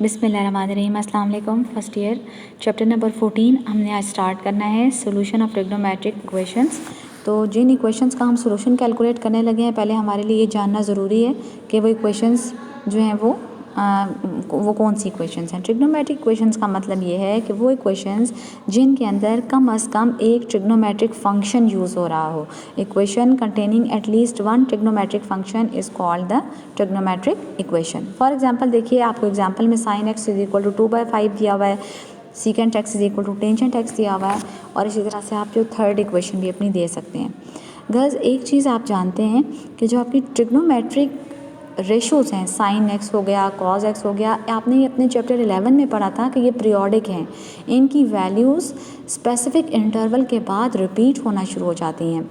बिस्मिल्लाहिर्रहमानिर्रहीम। अस्सलाम वालेकुम। फर्स्ट ईयर चैप्टर नंबर 14 हमने आज स्टार्ट करना है सोल्यूशन ऑफ ट्रिग्नोमेट्रिक इक्वेशंस। तो जिन इक्वेशंस का हम सोल्यूशन कैलकुलेट करने लगे हैं, पहले हमारे लिए ये जानना ज़रूरी है कि वो इक्वेशंस जो हैं वो कौन सी इक्वेशंस हैं। ट्रिग्नोमेट्रिक इक्वेशंस का मतलब ये है कि वो इक्वेशंस जिनके अंदर कम अज़ कम एक ट्रिग्नोमेट्रिक फंक्शन यूज़ हो रहा हो। Equation containing at least one trigonometric function is called the trigonometric equation. For example देखिए, आपको एग्जांपल में sin x is equal to 2/5 दिया हुआ है, secant x is equal to tangent x दिया हुआ है, और इसी तरह से आप जो थर्ड इक्वेशन भी अपनी दे सकते हैं। गर्ल्स, एक चीज़ आप जानते हैं कि जो आपकी ट्रिग्नोमेट्रिक रेशोज़ हैं, sin x हो गया, cos x हो गया, आपने ये अपने चैप्टर 11 में पढ़ा था कि ये पीरियोडिक हैं। इनकी वैल्यूज़ स्पेसिफिक इंटरवल के बाद रिपीट होना शुरू हो जाती हैं।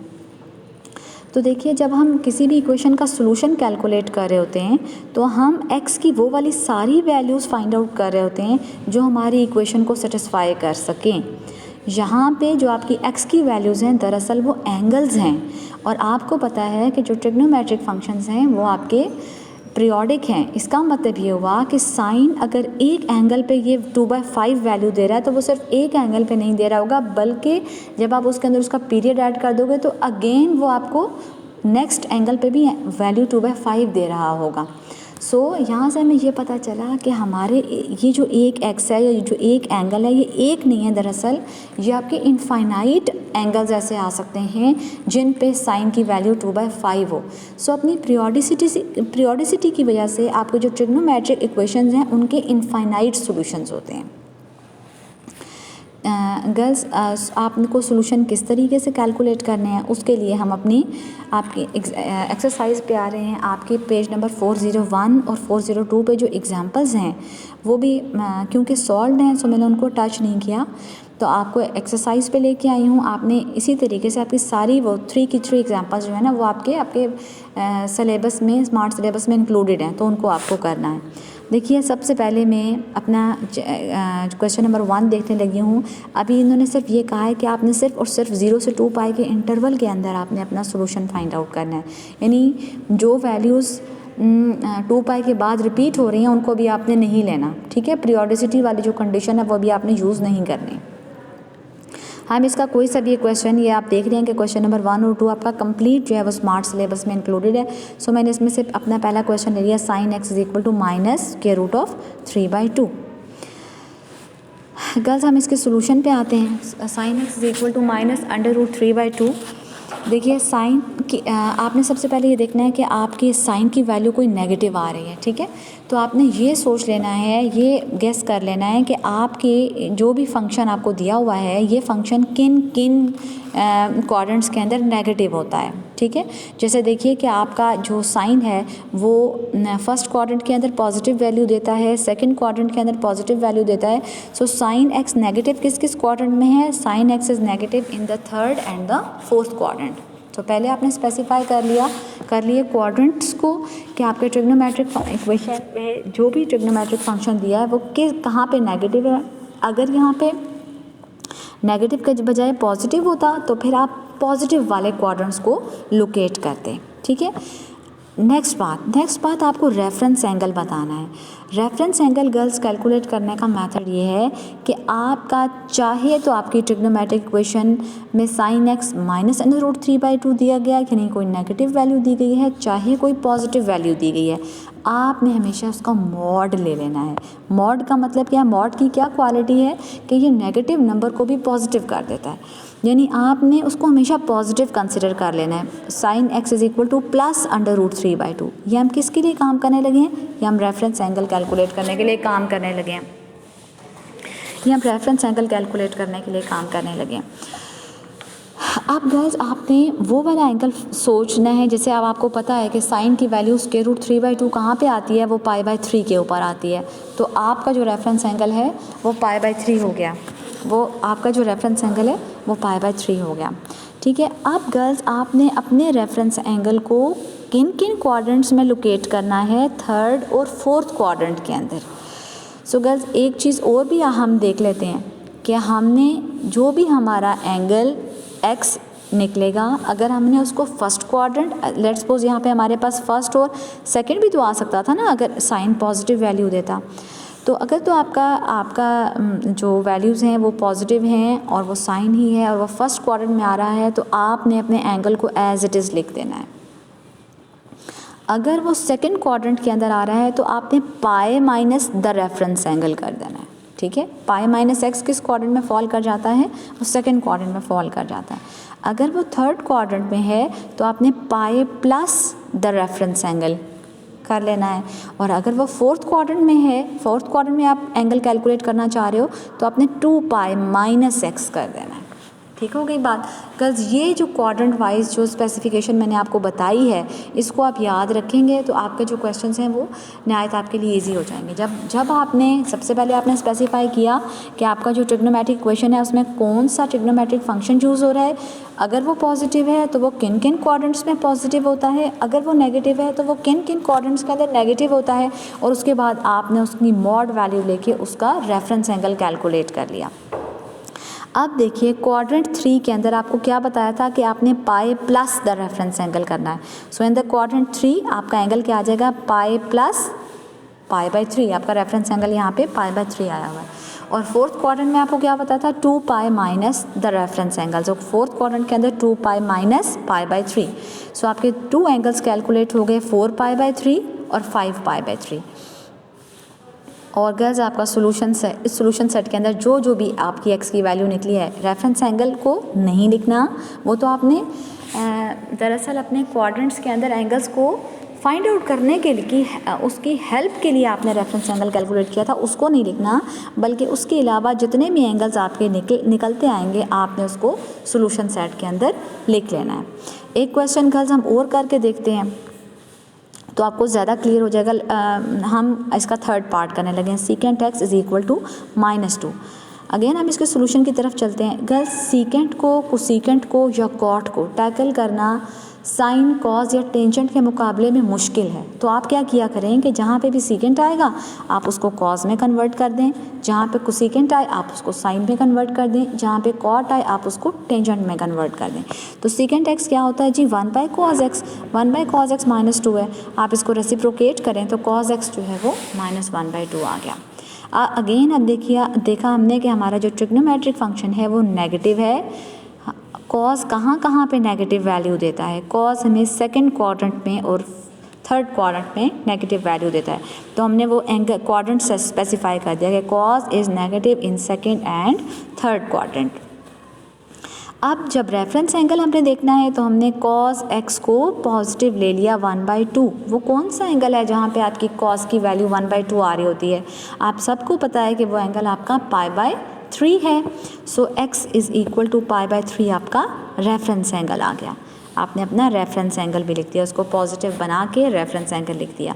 तो देखिए, जब हम किसी भी इक्वेशन का सोल्यूशन कैलकुलेट कर रहे होते हैं तो हम x की वो वाली सारी वैल्यूज़ फाइंड आउट कर रहे होते हैं जो हमारी इक्वेशन को सेटिस्फाई कर सकें। यहाँ पे जो आपकी x की वैल्यूज़ हैं, दरअसल वो एंगल्स हैं, और आपको पता है कि जो ट्रिग्नोमेट्रिक फंक्शंस हैं वो आपके पीरियोडिक हैं। इसका मतलब ये हुआ कि साइन अगर एक एंगल पे ये 2/5 वैल्यू दे रहा है तो वो सिर्फ एक एंगल पे नहीं दे रहा होगा, बल्कि जब आप उसके अंदर उसका पीरियड ऐड कर दोगे तो अगेन वो आपको नेक्स्ट एंगल पे भी वैल्यू 2/5 दे रहा होगा। सो यहाँ से हमें ये पता चला कि हमारे ये जो एक एक्स है, ये जो एक एंगल है, ये एक नहीं है, दरअसल ये आपके इनफाइनाइट एंगल्स ऐसे आ सकते हैं जिन पे साइन की वैल्यू 2/5 हो। सो अपनी पीरियोडिसिटी की वजह से आपके जो ट्रिग्नोमेट्रिक इक्वेशंस हैं उनके इनफाइनाइट सॉल्यूशंस होते हैं। गर्ल्स, आपको सोल्यूशन किस तरीके से कैलकुलेट करने हैं उसके लिए हम अपनी आपकी एक्सरसाइज पे आ रहे हैं। आपके पेज नंबर 401 और 402 पे जो एग्जांपल्स हैं वो भी क्योंकि सॉल्व्ड हैं, सो मैंने उनको टच नहीं किया, तो आपको एक्सरसाइज पे लेके आई हूँ। आपने इसी तरीके से आपकी सारी वो 3 की 3 एग्जांपल्स जो है ना वो आपके सिलेबस में, स्मार्ट सिलेबस में इंक्लूडेड हैं, तो उनको आपको करना है। देखिए, सबसे पहले मैं अपना क्वेश्चन नंबर 1 देखने लगी हूँ। अभी इन्होंने सिर्फ ये कहा है कि आपने सिर्फ और सिर्फ 0 से 2 पाई के इंटरवल के अंदर आपने अपना सोल्यूशन फाइंड आउट करना है। यानी जो वैल्यूज़ 2 पाई के बाद रिपीट हो रही हैं उनको भी आपने नहीं लेना, ठीक है। पीरियोडिसिटी वाली जो कंडीशन है वो भी आपने यूज़ नहीं करनी। हम इसका कोई सा भी क्वेश्चन, ये आप देख रहे हैं कि क्वेश्चन नंबर 1 और 2 आपका कंप्लीट जो है वो स्मार्ट सिलेबस में इंक्लूडेड है। सो मैंने इसमें से अपना पहला क्वेश्चन ले लिया, sin x is equal to -√3/2। Girls, हम इसके सोल्यूशन पे आते हैं। sin x is equal to -√3/2। देखिए, साइन की आपने सबसे पहले ये देखना है कि आपकी साइन की वैल्यू कोई नेगेटिव आ रही है, ठीक है। तो आपने ये सोच लेना है, ये गेस कर लेना है कि आपके जो भी फंक्शन आपको दिया हुआ है ये फंक्शन किन किन क्वाड्रेंट्स के अंदर नेगेटिव होता है, ठीक है। जैसे देखिए कि आपका जो साइन है वो फर्स्ट क्वाड्रेंट के अंदर पॉजिटिव वैल्यू देता है, सेकंड क्वाड्रेंट के अंदर पॉजिटिव वैल्यू देता है। सो साइन एक्स नेगेटिव किस किस क्वाड्रेंट में है? Sine x is negative in the third and the fourth quadrant. तो पहले आपने स्पेसिफाई कर लिए क्वाड्रेंट्स को कि आपके ट्रिग्नोमेट्रिक इक्वेशन में जो भी ट्रिग्नोमेट्रिक फंक्शन दिया है वो कहाँ पे नेगेटिव है। अगर यहाँ पे नेगेटिव के बजाय पॉजिटिव होता तो फिर आप पॉजिटिव वाले क्वाड्रेंट्स को लोकेट करते, ठीक है। नेक्स्ट बात आपको रेफरेंस एंगल बताना है। रेफरेंस एंगल गर्ल्स कैलकुलेट करने का मेथड ये है कि आपका चाहे तो आपकी ट्रिग्नोमेट्रिक इक्वेशन में sin x -√3/2 दिया गया है कि नहीं, कोई नेगेटिव वैल्यू दी गई है, चाहे कोई पॉजिटिव वैल्यू दी गई है, आपने हमेशा उसका मॉड ले लेना है। मॉड का मतलब क्या है? मॉड की क्या क्वालिटी है कि ये नेगेटिव नंबर को भी पॉजिटिव कर देता है, यानी आपने उसको हमेशा पॉजिटिव कंसिडर कर लेना है। sin x is equal to +√3/2। ये हम किसके लिए काम करने लगे हैं? ये हम रेफरेंस एंगल कैलकुलेट करने के लिए काम करने लगे हैं। अब गर्ल्स, आपने वो वाला एंगल सोचना है जैसे अब आपको पता है कि साइन की वैल्यू √3/2 कहाँ पे आती है? वो π/3 के ऊपर आती है। तो आपका जो रेफरेंस एंगल है वो π/3 हो गया, ठीक है। अब गर्ल्स, आपने अपने रेफरेंस एंगल को किन किन क्वाड्रेंट्स में लोकेट करना है? थर्ड और फोर्थ क्वाड्रेंट के अंदर। सो गर्ल्स, एक चीज़ और भी हम देख लेते हैं कि हमने जो भी हमारा एंगल x निकलेगा, अगर हमने उसको फर्स्ट क्वाड्रेंट, लेट्स सपोज यहाँ पे हमारे पास फर्स्ट और सेकंड भी तो आ सकता था ना अगर साइन पॉजिटिव वैल्यू देता। तो अगर तो आपका आपका जो वैल्यूज़ हैं वो पॉजिटिव हैं और वो साइन ही है और वो फर्स्ट क्वाड्रेंट में आ रहा है, तो आपने अपने एंगल को एज इट इज़ लिख देना है। अगर वो सेकंड क्वाड्रेंट के अंदर आ रहा है तो आपने पाई माइनस द रेफरेंस एंगल कर देना है, ठीक है। पाई माइनस एक्स किस क्वाड्रेंट में फॉल कर जाता है, वो सेकंड क्वाड्रेंट में फॉल कर जाता है। अगर वो थर्ड क्वाड्रेंट में है तो आपने पाई प्लस द रेफरेंस एंगल कर लेना है। और अगर वो फोर्थ क्वाड्रेंट में है, फोर्थ क्वाड्रेंट में आप एंगल कैलकुलेट करना चाह रहे हो, तो आपने 2 पाई माइनस एक्स कर देना है। ठीक हो गई बात। गर्ल्स, ये जो क्वाड्रेंट वाइज जो स्पेसिफिकेशन मैंने आपको बताई है, इसको आप याद रखेंगे तो आपके जो क्वेश्चंस हैं वो नहायत आपके लिए इजी हो जाएंगे। जब आपने सबसे पहले आपने स्पेसिफाई किया कि आपका जो ट्रिग्नोमेट्रिक इक्वेशन है उसमें कौन सा ट्रिग्नोमेट्रिक फंक्शन चूज़ हो रहा है, अगर वो पॉजिटिव है तो वो किन किन क्वाड्रेंट्स में पॉजिटिव होता है, अगर वो नेगेटिव है तो वो किन किन क्वाड्रेंट्स के अंदर नेगेटिव होता है, और उसके बाद आपने उसकी मॉड वैल्यू लेके उसका रेफरेंस एंगल कैलकुलेट कर लिया। अब देखिए क्वाड्रेंट 3 के अंदर आपको क्या बताया था कि आपने पाई प्लस द रेफरेंस एंगल करना है। सो इन द क्वाड्रेंट 3 आपका एंगल क्या आ जाएगा, पाई प्लस पाई बाई 3। आपका रेफरेंस एंगल यहाँ पे पाई बाई 3 आया हुआ है। और फोर्थ क्वाड्रेंट में आपको क्या पता था, 2 पाई minus the reference angle. So fourth quadrant के अंदर 2 पाई माइनस पाई बाई 3। सो आपके 2 एंगल्स कैलकुलेट हो गए, 4 पाई बाई 3 और 5 पाई बाई 3। और गर्ल्स, आपका सोल्यूशन सेट, इस सोल्यूशन सेट के अंदर जो भी आपकी एक्स की वैल्यू निकली है, रेफरेंस एंगल को नहीं लिखना, वो तो आपने दरअसल अपने क्वाड्रेंट्स के अंदर एंगल्स को फाइंड आउट करने के लिए उसकी हेल्प के लिए आपने रेफरेंस एंगल कैलकुलेट किया था, उसको नहीं लिखना, बल्कि उसके अलावा जितने भी एंगल्स आपके निकलते आएंगे आपने उसको सोल्यूशन सेट के अंदर लिख लेना है। एक क्वेश्चन गर्ल्स हम और करके देखते हैं तो आपको ज़्यादा क्लियर हो जाएगा। हम इसका थर्ड पार्ट करने लगे हैं, secant x is equal to -2। Again हम इसके सोल्यूशन की तरफ चलते हैं। गर्ल्स, सीकेंट को, कोसीकेंट को या कॉट को टैकल करना साइन, कॉज या टेंजेंट के मुकाबले में मुश्किल है। तो आप क्या किया करें कि जहाँ पे भी सीकेंट आएगा आप उसको कॉज में कन्वर्ट कर दें, जहाँ पे कोसीकेंट आए आप उसको साइन में कन्वर्ट कर दें, जहाँ पे कॉट आए आप उसको टेंजेंट में कन्वर्ट कर दें। तो सीकेंट एक्स क्या होता है जी, 1 by cos x. 1 by cos x -2 है, आप इसको रेसिप्रोकेट करें तो कॉज एक्स जो है वो -1/2 आ गया। अगेन अब देखा हमने कि हमारा जो ट्रिग्नोमेट्रिक फंक्शन है वो नेगेटिव है। कॉज कहाँ पे नेगेटिव वैल्यू देता है, कॉज हमें सेकंड क्वाड्रेंट में और थर्ड क्वाड्रेंट में नेगेटिव वैल्यू देता है। तो हमने वो एंगल क्वाड्रेंट से स्पेसिफाई कर दिया कि cause is negative in second and third quadrant. अब जब रेफरेंस एंगल हमने देखना है तो हमने कॉज एक्स को पॉजिटिव ले लिया 1/2। वो कौन सा एंगल है जहाँ पे आपकी कॉज की वैल्यू 1/2 आ रही होती है, आप सबको पता है कि वो एंगल आपका π/3 है। सो x इज़ इक्वल टू π/3 आपका रेफरेंस एंगल आ गया। आपने अपना रेफरेंस एंगल भी लिख दिया, उसको पॉजिटिव बना के रेफरेंस एंगल लिख दिया।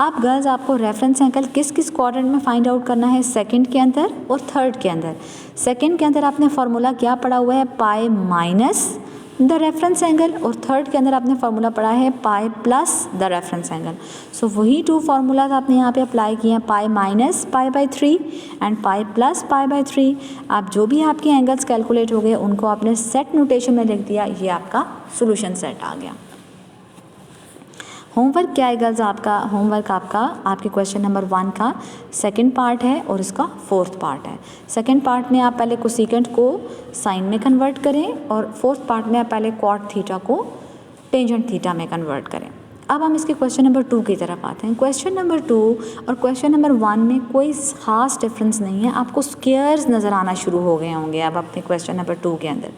अब गर्ल्स, आपको रेफरेंस एंगल किस किस क्वाड्रेंट में फाइंड आउट करना है, सेकंड के अंदर और थर्ड के अंदर। सेकंड के अंदर आपने फार्मूला क्या पढ़ा हुआ है, pi minus the reference angle, और थर्ड के अंदर आपने फार्मूला पढ़ा है pi plus the reference angle. So वही 2 फार्मूलाज आपने यहाँ पे अप्लाई किए हैं, pi minus π/3 and pi plus π/3। आप जो भी आपके एंगल्स कैलकुलेट हो गए उनको आपने सेट नोटेशन में लिख दिया, ये आपका सोल्यूशन सेट आ गया। होमवर्क क्या है गर्ल्स, आपका होमवर्क आपके क्वेश्चन नंबर 1 का सेकंड पार्ट है और इसका फोर्थ पार्ट है। सेकंड पार्ट में आप पहले कोसीकेंट को साइन में कन्वर्ट करें और फोर्थ पार्ट में आप पहले कॉट थीटा को टेंजेंट थीटा में कन्वर्ट करें। अब हम इसके क्वेश्चन नंबर 2 की तरफ आते हैं। क्वेश्चन नंबर 2 और क्वेश्चन नंबर 1 में कोई खास डिफरेंस नहीं है, आपको स्क्वायर्स नज़र आना शुरू हो गए होंगे अब अपने क्वेश्चन नंबर 2 के अंदर।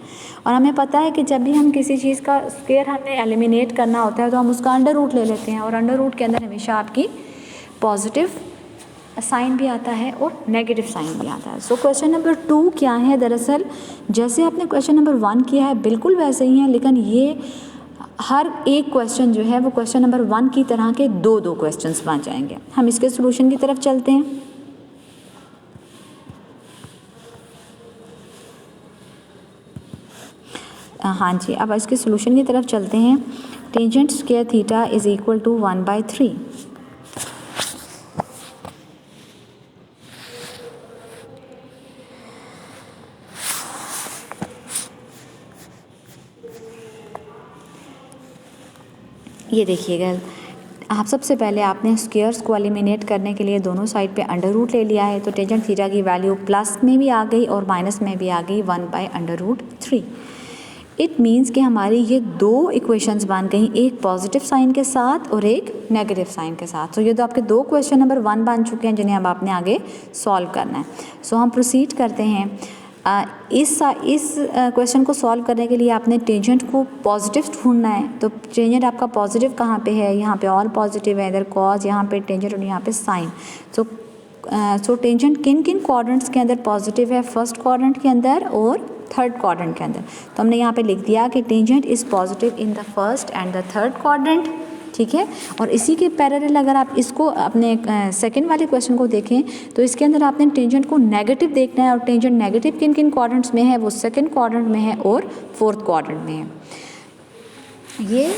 और हमें पता है कि जब भी हम किसी चीज़ का स्क्वायर हमें एलिमिनेट करना होता है तो हम उसका अंडर रूट ले लेते हैं, और अंडर रूट के अंदर हमेशा आपकी पॉजिटिव साइन भी आता है और नेगेटिव साइन भी आता है। सो क्वेश्चन नंबर 2 क्या है, दरअसल जैसे आपने क्वेश्चन नंबर 1 किया है बिल्कुल वैसे ही है, लेकिन ये हर एक क्वेश्चन जो है वो क्वेश्चन नंबर 1 की तरह के 2 क्वेश्चंस बन जाएंगे। हम इसके सॉल्यूशन की तरफ चलते हैं। हाँ जी, अब इसके सॉल्यूशन की तरफ चलते हैं। Tangent square theta is equal to 1/3। ये देखिएगा, आप सबसे पहले आपने स्क्वायर्स को एलिमिनेट करने के लिए दोनों साइड पे अंडर रूट ले लिया है, तो टेंजेंट थीटा की वैल्यू प्लस में भी आ गई और माइनस में भी आ गई 1/√3। इट मीन्स कि हमारी ये दो इक्वेशंस बन गई, एक पॉजिटिव साइन के साथ और एक नेगेटिव साइन के साथ। तो ये तो आपके दो क्वेश्चन नंबर 1 बन चुके हैं जिन्हें अब आपने आगे सॉल्व करना है। सो हम प्रोसीड करते हैं। इस क्वेश्चन को सॉल्व करने के लिए आपने टेंजेंट को पॉजिटिव ढूंढना है। तो टेंजेंट आपका पॉजिटिव कहाँ पे है? यहाँ पे ऑल पॉजिटिव है, इधर कॉज, यहाँ पे टेंजेंट और यहाँ पे साइन। सो टेंजेंट किन किन क्वाड्रेंट्स के अंदर पॉजिटिव है? फर्स्ट क्वाड्रेंट के अंदर और थर्ड क्वाड्रेंट के अंदर। तो हमने यहाँ पे लिख दिया कि tangent is positive in the first and the third quadrant, ठीक है। और इसी के पैरेलल अगर आप इसको अपने सेकंड वाले क्वेश्चन को देखें तो इसके अंदर आपने टेंजेंट को नेगेटिव देखना है, और टेंजेंट नेगेटिव किन किन क्वाड्रेंट्स में है? वो सेकंड क्वाड्रेंट में है और फोर्थ क्वाड्रेंट में है। ये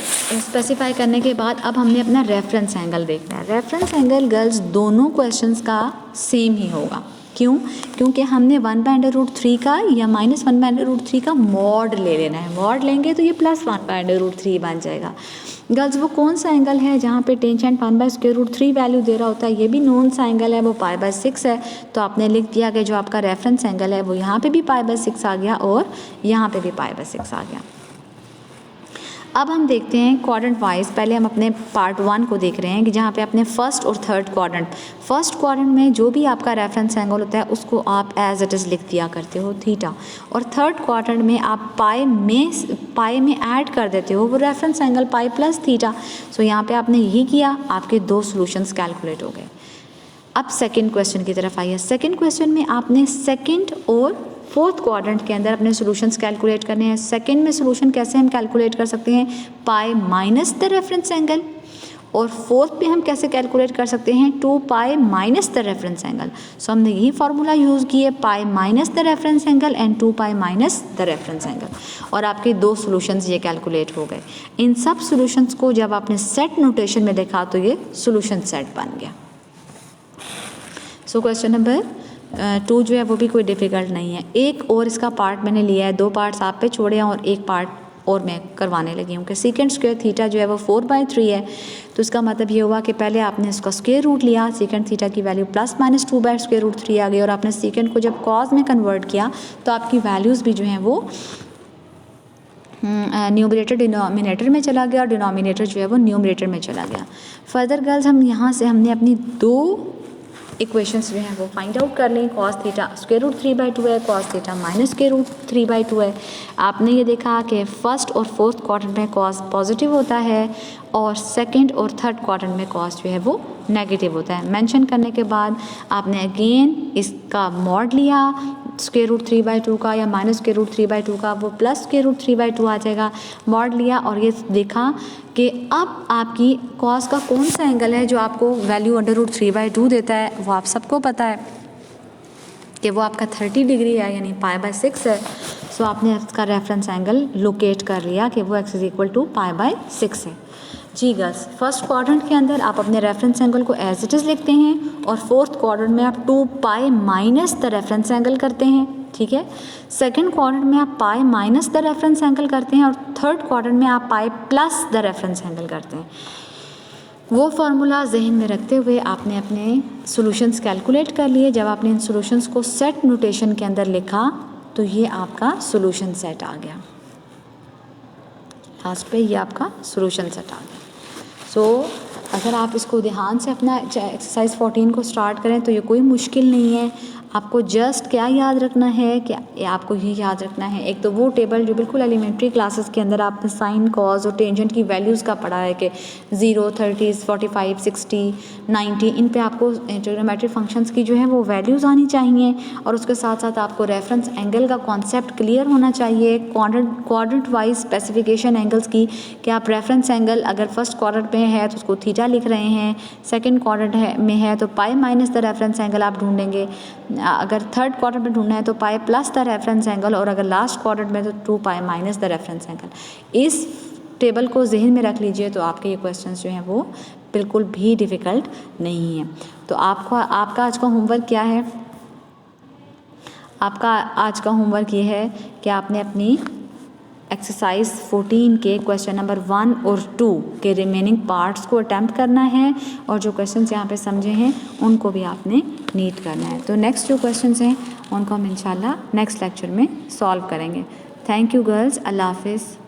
स्पेसिफाई करने के बाद अब हमने अपना रेफरेंस एंगल देखना है। रेफरेंस एंगल गर्ल्स दोनों क्वेश्चंस का सेम ही होगा। क्यों? क्योंकि हमने 1/√3 का या -1/√3 का मॉड ले लेना है। मॉड लेंगे तो ये +1/√3 बन जाएगा। गर्ल्स वो कौन सा एंगल है जहाँ पे टेंजेंट 1/√3 वैल्यू दे रहा होता है? ये भी नोन सा एंगल है, वो π/6 है। तो आपने लिख दिया कि जो आपका रेफरेंस एंगल है वो यहाँ पे भी π/6 आ गया और यहाँ पे भी π/6 आ गया। अब हम देखते हैं क्वाड्रेंट वाइज। पहले हम अपने पार्ट 1 को देख रहे हैं कि जहाँ पे अपने फर्स्ट और थर्ड क्वाड्रेंट, फर्स्ट क्वाड्रेंट में जो भी आपका रेफरेंस एंगल होता है उसको आप एज इट इज़ लिख दिया करते हो थीटा, और थर्ड क्वाड्रेंट में आप पाई में ऐड कर देते हो वो रेफरेंस एंगल π+θ। सो यहाँ पे आपने यही किया, आपके दो सॉल्यूशंस कैलकुलेट हो गए। अब सेकंड क्वेश्चन की तरफ आइए। सेकंड क्वेश्चन में आपने सेकंड और फोर्थ क्वाड्रेंट के अंदर अपने सॉल्यूशंस कैलकुलेट करने हैं। सेकंड में सॉल्यूशन कैसे हम कैलकुलेट कर सकते हैं? Pi minus the reference angle. और फोर्थ पे हम कैसे कैलकुलेट कर सकते हैं? 2π minus the reference angle. So हमने यही फार्मूला यूज़ किए, pi minus the reference angle and 2π minus the reference angle, और आपके दो सॉल्यूशंस ये कैलकुलेट हो गए। इन सब सॉल्यूशंस को जब आपने सेट नोटेशन में देखा तो ये सॉल्यूशन सेट बन गया। सो क्वेश्चन नंबर 2 जो है वो भी कोई डिफ़िकल्ट नहीं है। एक और इसका पार्ट मैंने लिया है, दो पार्ट्स आप पे छोड़े हैं और एक पार्ट और मैं करवाने लगी हूँ कि सेकंड स्क्वायर थीटा जो है वो 4/3 है। तो इसका मतलब ये हुआ कि पहले आपने इसका स्क्वायर रूट लिया, सेकंड थीटा की वैल्यू +-2/√3 आ गई, और आपने सेकंड को जब कॉज में कन्वर्ट किया तो आपकी वैल्यूज़ भी जो हैं वो न्यूमरेटर डिनोमिनेटर में चला गया और डिनोमिनेटर जो है वो न्यूमरेटर में चला गया। फर्दर गर्ल्स हम यहाँ से हमने अपनी दो इक्वेशंस जो हैं वो फाइंड आउट कर लें। कॉस थीटा √3/2 है, कॉस थीटा -√3/2 है। आपने ये देखा कि फर्स्ट और फोर्थ क्वाड्रेंट में कॉस पॉजिटिव होता है और सेकंड और थर्ड क्वाड्रेंट में कॉस जो है वो नेगेटिव होता है। मेंशन करने के बाद आपने अगेन इसका मॉड लिया √3/2 का या -√3/2 का, वो +√3/2 आ जाएगा। मॉड लिया और ये देखा कि अब आपकी कॉस का कौन सा एंगल है जो आपको वैल्यू √3/2 देता है। वो आप सबको पता है कि वो आपका 30 डिग्री है, यानी π/6 है। सो आपने इसका रेफरेंस एंगल लोकेट कर लिया कि वो x = π/6 है। जी गर्ल्स, फर्स्ट क्वाड्रेंट के अंदर आप अपने रेफरेंस एंगल को एज इट इज़ लिखते हैं और फोर्थ क्वाड्रेंट में आप 2π माइनस द रेफरेंस एंगल करते हैं, ठीक है। सेकंड क्वाड्रेंट में आप पाई माइनस द रेफरेंस एंगल करते हैं और थर्ड क्वाड्रेंट में आप पाई प्लस द रेफरेंस एंगल करते हैं। वो फार्मूला जहन में रखते हुए आपने अपने सॉल्यूशंस कैलकुलेट कर लिए। जब आपने इन सॉल्यूशंस को सेट नोटेशन के अंदर लिखा तो ये आपका सॉल्यूशन सेट आ गया। लास्ट पे ये आपका सॉल्यूशन सेट आ गया। सो अगर आप इसको ध्यान से अपना एक्सरसाइज 14 को स्टार्ट करें तो ये कोई मुश्किल नहीं है। आपको जस्ट क्या याद रखना है कि आपको ये याद रखना है, एक तो वो टेबल जो बिल्कुल एलिमेंट्री क्लासेस के अंदर आपने साइन, कॉज और टेंजेंट की वैल्यूज़ का पढ़ा है कि 0, 30, 45, 60, 90, इन पे आपको ट्रिग्नोमेट्रिक फंक्शंस की जो है वो वैल्यूज़ आनी चाहिए। और उसके साथ साथ आपको रेफरेंस एंगल का कॉन्सेप्ट क्लियर होना चाहिए, क्वाड्रेंट वाइज स्पेसिफिकेशन एंगल्स की, कि आप रेफरेंस एंगल अगर फर्स्ट क्वाड्रेंट में है तो उसको थीटा लिख रहे हैं, सेकेंड क्वाड्रेंट में है तो पाई माइनस द रेफरेंस एंगल आप ढूंढेंगे, अगर थर्ड क्वाड्रेंट में ढूंढना है तो पाई प्लस द रेफरेंस एंगल, और अगर लास्ट क्वाड्रेंट में तो 2π माइनस द रेफरेंस एंगल। इस टेबल को जहन में रख लीजिए तो आपके ये क्वेश्चंस जो हैं वो बिल्कुल भी डिफ़िकल्ट नहीं है। तो आपका आज का होमवर्क क्या है? आपका आज का होमवर्क ये है कि आपने अपनी एक्सरसाइज 14 के क्वेश्चन नंबर 1 और 2 के रिमेनिंग पार्ट्स को अटैम्प्ट करना है और जो क्वेश्चंस यहाँ पे समझे हैं उनको भी आपने नीट करना है। तो नेक्स्ट जो क्वेश्चंस हैं उनको हम इंशाल्लाह नेक्स्ट लेक्चर में सॉल्व करेंगे। थैंक यू गर्ल्स, अल्लाह हाफिज़।